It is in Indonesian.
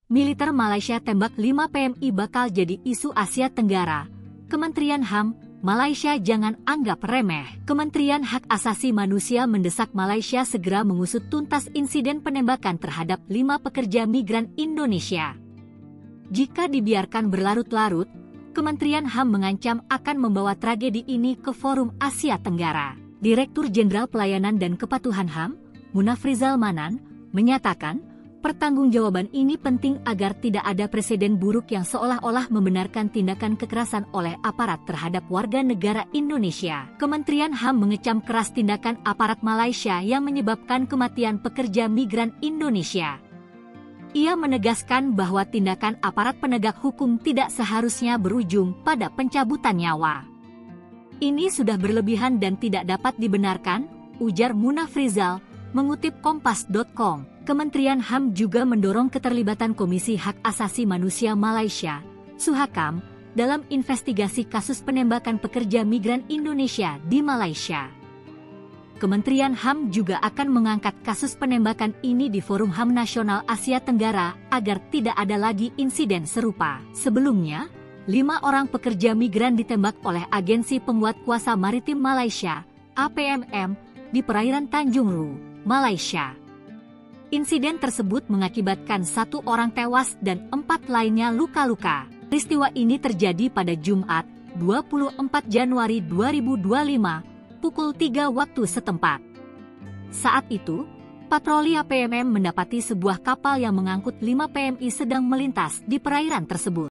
Militer Malaysia tembak 5 PMI bakal jadi isu Asia Tenggara. Kementerian HAM, Malaysia jangan anggap remeh. Kementerian Hak Asasi Manusia mendesak Malaysia segera mengusut tuntas insiden penembakan terhadap 5 pekerja migran Indonesia. Jika dibiarkan berlarut-larut, Kementerian HAM mengancam akan membawa tragedi ini ke Forum Asia Tenggara. Direktur Jenderal Pelayanan dan Kepatuhan HAM, Munafrizal Manan, menyatakan, pertanggungjawaban ini penting agar tidak ada presiden buruk yang seolah-olah membenarkan tindakan kekerasan oleh aparat terhadap warga negara Indonesia. Kementerian HAM mengecam keras tindakan aparat Malaysia yang menyebabkan kematian pekerja migran Indonesia. Ia menegaskan bahwa tindakan aparat penegak hukum tidak seharusnya berujung pada pencabutan nyawa. Ini sudah berlebihan dan tidak dapat dibenarkan, ujar Munafrizal, mengutip Kompas.com. Kementerian HAM juga mendorong keterlibatan Komisi Hak Asasi Manusia Malaysia, Suhakam, dalam investigasi kasus penembakan pekerja migran Indonesia di Malaysia. Kementerian HAM juga akan mengangkat kasus penembakan ini di Forum HAM Nasional Asia Tenggara agar tidak ada lagi insiden serupa. Sebelumnya, 5 orang pekerja migran ditembak oleh Agensi Penguat Kuasa Maritim Malaysia, APMM, di perairan Tanjung Ru, Malaysia. Insiden tersebut mengakibatkan 1 orang tewas dan 4 lainnya luka-luka. Peristiwa ini terjadi pada Jumat, 24 Januari 2025, pukul 3 waktu setempat. Saat itu, patroli APMM mendapati sebuah kapal yang mengangkut 5 PMI sedang melintas di perairan tersebut.